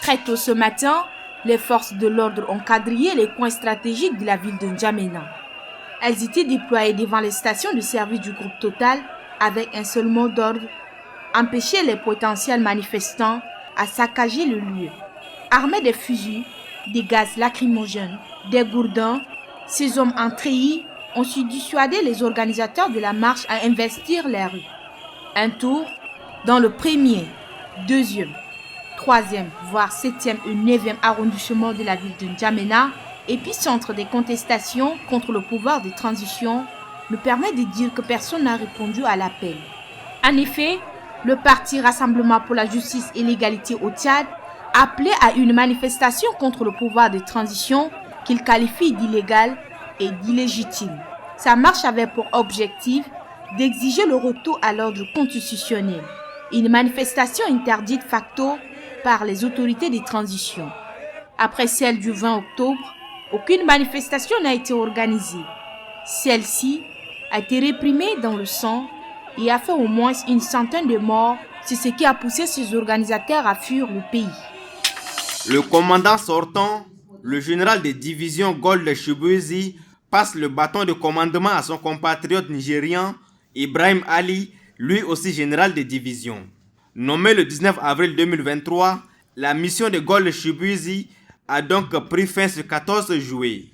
Très tôt ce matin, les forces de l'ordre ont quadrillé les coins stratégiques de la ville de N'Djamena. Elles étaient déployées devant les stations de service du groupe Total avec un seul mot d'ordre: empêcher les potentiels manifestants à saccager le lieu. Armés des fusils, des gaz lacrymogènes, des gourdins, ces hommes en treillis ont su dissuader les organisateurs de la marche à investir les rues. Un tour dans le 1er, 2e, 3e, voire 7e et 9e arrondissement de la ville de N'Djamena, épicentre des contestations contre le pouvoir de transition, me permet de dire que personne n'a répondu à l'appel. En effet, le parti Rassemblement pour la justice et l'égalité au Tchad appelait à une manifestation contre le pouvoir de transition qu'il qualifie d'illégal et d'illégitime. Sa marche avait pour objectif d'exiger le retour à l'ordre constitutionnel, une manifestation interdite facto par les autorités de transition. Après celle du 20 octobre, aucune manifestation n'a été organisée. Celle-ci a été réprimée dans le sang et a fait au moins une centaine de morts, c'est ce qui a poussé ses organisateurs à fuir le pays. Le commandant sortant, le général de division Gold Chibuezi, passe le bâton de commandement à son compatriote nigérian Ibrahim Ali, lui aussi général de division. Nommé le 19 avril 2023, la mission de Gold Chibuezi a donc pris fin ce 14 juillet.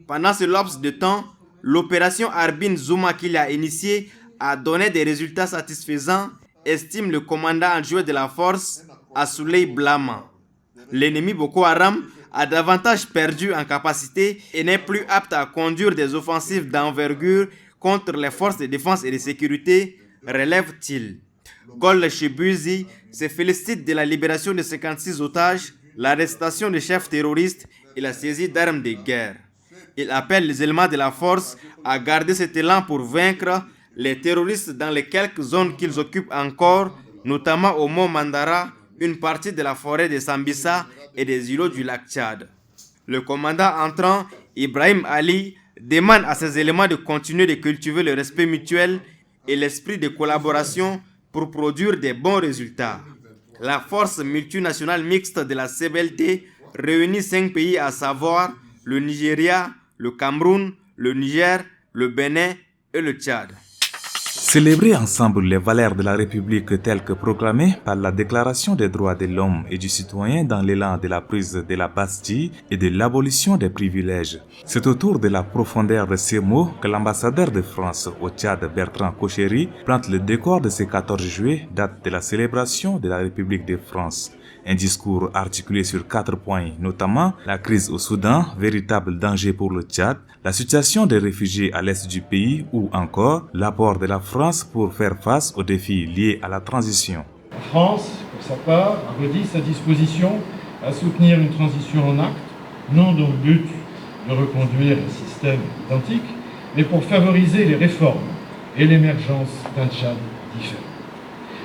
Pendant ce laps de temps, l'opération Arbin Zouma qu'il a initiée a donné des résultats satisfaisants, estime le commandant adjoint de la force, Assouley Blama. L'ennemi Boko Haram a davantage perdu en capacité et n'est plus apte à conduire des offensives d'envergure contre les forces de défense et de sécurité, relève-t-il. Gold Chibuezi se félicite de la libération de 56 otages, l'arrestation de chefs terroristes et la saisie d'armes de guerre. Il appelle les éléments de la force à garder cet élan pour vaincre les terroristes dans les quelques zones qu'ils occupent encore, notamment au mont Mandara, une partie de la forêt de Sambisa et des îlots du lac Tchad. Le commandant entrant, Ibrahim Ali, demande à ces éléments de continuer de cultiver le respect mutuel et l'esprit de collaboration pour produire des bons résultats. La force multinationale mixte de la CBLT réunit 5 pays à savoir le Nigeria, le Cameroun, le Niger, le Bénin et le Tchad. Célébrer ensemble les valeurs de la République telles que proclamées par la Déclaration des droits de l'homme et du citoyen dans l'élan de la prise de la Bastille et de l'abolition des privilèges. C'est autour de la profondeur de ces mots que l'ambassadeur de France au Tchad, Bertrand Kocheri, plante le décor de ce 14 juillet, date de la célébration de la République de France. Un discours articulé sur 4 points, notamment la crise au Soudan, véritable danger pour le Tchad, la situation des réfugiés à l'est du pays ou encore l'apport de la France pour faire face aux défis liés à la transition. La France, pour sa part, a redit sa disposition à soutenir une transition en actes, non dans le but de reconduire un système identique, mais pour favoriser les réformes et l'émergence d'un Tchad différent.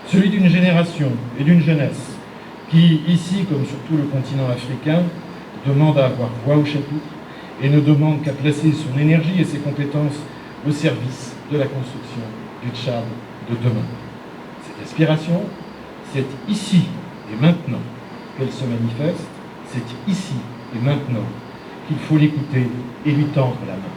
Celui d'une génération et d'une jeunesse qui, ici comme sur tout le continent africain, demande à avoir voix au chapitre et ne demande qu'à placer son énergie et ses compétences au service de la construction du Tchad de demain. Cette aspiration, c'est ici et maintenant qu'elle se manifeste, c'est ici et maintenant qu'il faut l'écouter et lui tendre la main.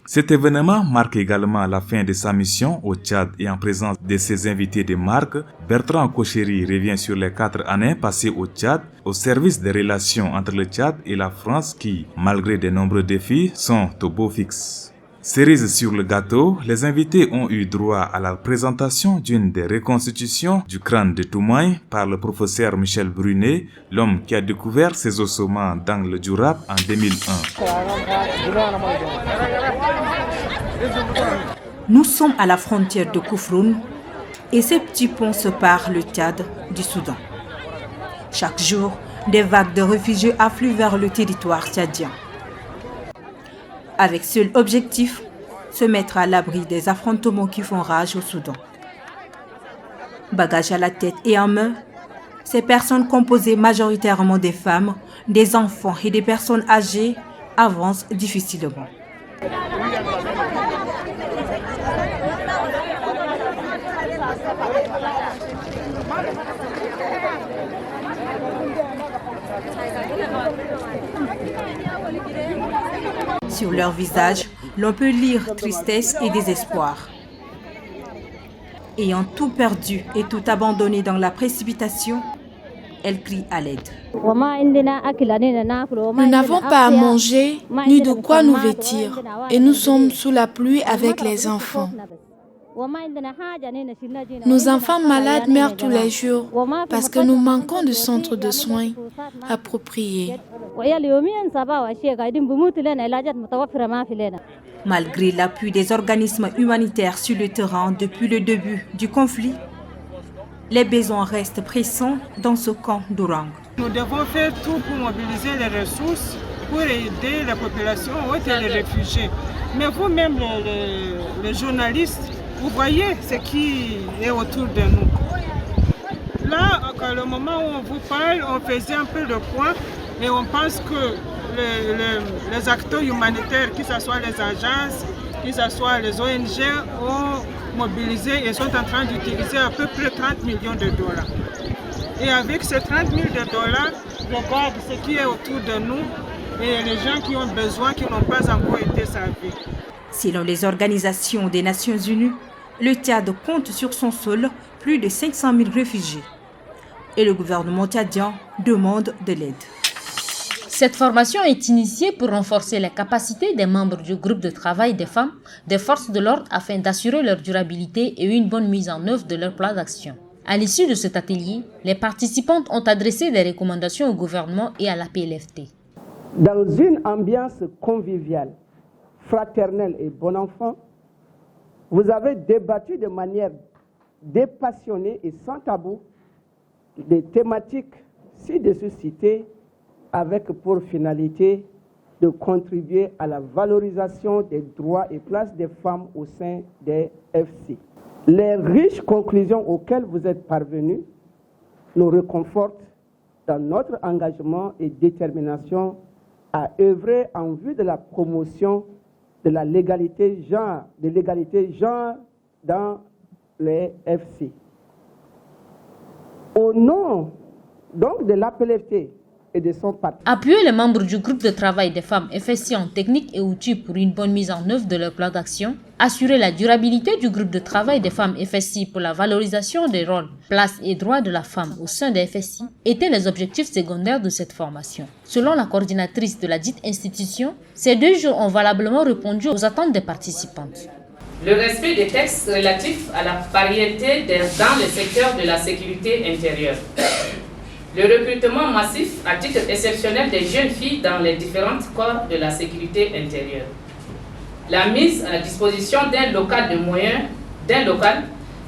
Cet événement marque également la fin de sa mission au Tchad et en présence de ses invités de marque, Bertrand Kocheri revient sur les 4 années passées au Tchad au service des relations entre le Tchad et la France qui, malgré de nombreux défis, sont au beau fixe. Cerise sur le gâteau, les invités ont eu droit à la présentation d'une des reconstitutions du crâne de Toumaï par le professeur Michel Brunet, l'homme qui a découvert ses ossements dans le Djourab en 2001. Nous sommes à la frontière de Kouffroun et ces petits ponts séparent le Tchad du Soudan. Chaque jour, des vagues de réfugiés affluent vers le territoire tchadien. Avec seul objectif, se mettre à l'abri des affrontements qui font rage au Soudan. Bagages à la tête et en main, ces personnes composées majoritairement des femmes, des enfants et des personnes âgées avancent difficilement. Sur leur visage, l'on peut lire tristesse et désespoir. Ayant tout perdu et tout abandonné dans la précipitation, elles crient à l'aide. Nous n'avons pas à manger ni de quoi nous vêtir et nous sommes sous la pluie avec les enfants. Nos enfants malades meurent tous les jours parce que nous manquons de centres de soins appropriés. Malgré l'appui des organismes humanitaires sur le terrain depuis le début du conflit, les besoins restent pressants dans ce camp d'Orang. Nous devons faire tout pour mobiliser les ressources pour aider la population et les réfugiés. Mais vous-même, les journalistes, vous voyez ce qui est autour de nous. Là, à le moment où on vous parle, on faisait un peu le point et on pense que les acteurs humanitaires, que ce soit les agences, que ce soit les ONG, ont mobilisé et sont en train d'utiliser à peu près 30 millions de dollars. Et avec ces 30 000 dollars, regarde ce qui est autour de nous et les gens qui ont besoin, qui n'ont pas encore été servis. Selon les organisations des Nations Unies, le Tchad compte sur son sol plus de 500 000 réfugiés. Et le gouvernement tchadien demande de l'aide. Cette formation est initiée pour renforcer les capacités des membres du groupe de travail des femmes, des forces de l'ordre afin d'assurer leur durabilité et une bonne mise en œuvre de leur plan d'action. À l'issue de cet atelier, les participantes ont adressé des recommandations au gouvernement et à la PLFT. Dans une ambiance conviviale, fraternelle et bon enfant, vous avez débattu de manière dépassionnée et sans tabou des thématiques ci-dessus citées avec pour finalité de contribuer à la valorisation des droits et places des femmes au sein des FC. Les riches conclusions auxquelles vous êtes parvenus nous réconfortent dans notre engagement et détermination à œuvrer en vue de la promotion de la l'égalité genre dans les FC. Au nom donc de l'APLFT et de son parti. Appuyer les membres du groupe de travail des femmes FSI en technique et outils pour une bonne mise en œuvre de leur plan d'action, assurer la durabilité du groupe de travail des femmes FSI pour la valorisation des rôles, places et droits de la femme au sein des FSI étaient les objectifs secondaires de cette formation. Selon la coordinatrice de la dite institution, ces 2 jours ont valablement répondu aux attentes des participantes. Le respect des textes relatifs à la parité dans le secteur de la sécurité intérieure. Le recrutement massif à titre exceptionnel des jeunes filles dans les différents corps de la sécurité intérieure. La mise à disposition d'un local,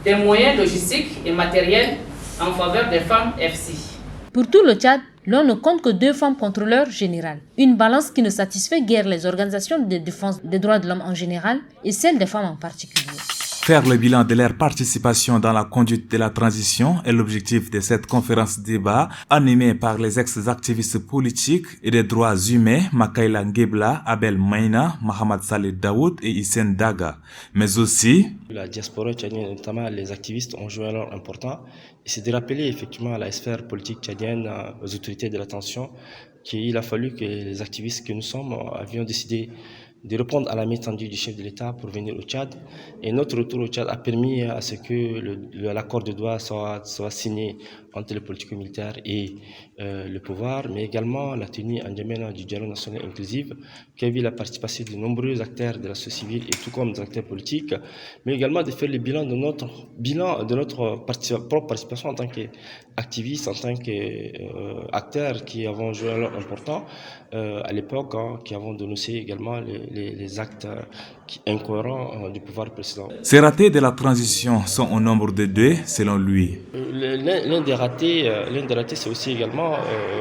des moyens logistiques et matériels en faveur des femmes FC. Pour tout le Tchad, l'on ne compte que 2 femmes contrôleurs générales. Une balance qui ne satisfait guère les organisations de défense des droits de l'homme en général et celles des femmes en particulier. Faire le bilan de leur participation dans la conduite de la transition est l'objectif de cette conférence débat animée par les ex-activistes politiques et des droits humains Makaila Ngebla, Abel Maïna, Mohamed Saleh Daoud et Hissène Daga, mais aussi la diaspora tchadienne, notamment les activistes, ont joué un rôle important. Et c'est de rappeler effectivement à la sphère politique tchadienne, aux autorités de la transition, qu'il a fallu que les activistes que nous sommes avions décidé de répondre à la main tendue du chef de l'État pour venir au Tchad. Et notre retour au Tchad a permis à ce que l'accord de Doha soit signé entre les politiques militaires et le pouvoir, mais également la tenue en N'Djamena du dialogue national inclusif, qui a vu la participation de nombreux acteurs de la société civile et tout comme des acteurs politiques, mais également de faire le bilan de notre propre participation en tant qu'activiste, en tant qu'acteurs qui avons joué un rôle important à l'époque, qui avons dénoncé également les actes incohérents du pouvoir précédent. Ces ratés de la transition sont au nombre de 2, selon lui. L'un des ratés, c'est aussi également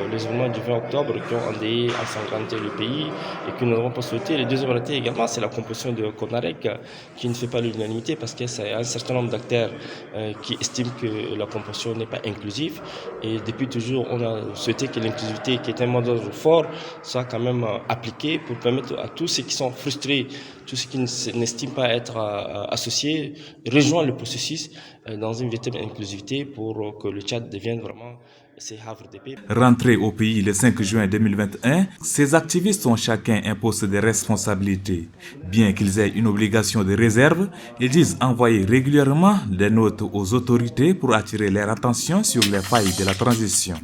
les événements du 20 octobre qui ont endeuillé, ensanglanté le pays et que nous n'avons pas souhaité. Le deuxième raté également, c'est la composition de CONAREC qui ne fait pas l'unanimité parce qu'il y a un certain nombre d'acteurs qui estiment que la composition n'est pas inclusive. Et depuis toujours, on a souhaité que l'inclusivité, qui est un mot d'ordre fort, soit quand même appliquée pour permettre à tous ceux qui sont sont frustrés, tous ceux qui n'estiment pas être associés, rejoignent le processus dans une véritable inclusivité pour que le Tchad devienne vraiment ces havres de paix. Rentrés au pays le 5 juin 2021, ces activistes ont chacun un poste de responsabilité. Bien qu'ils aient une obligation de réserve, ils disent envoyer régulièrement des notes aux autorités pour attirer leur attention sur les failles de la transition.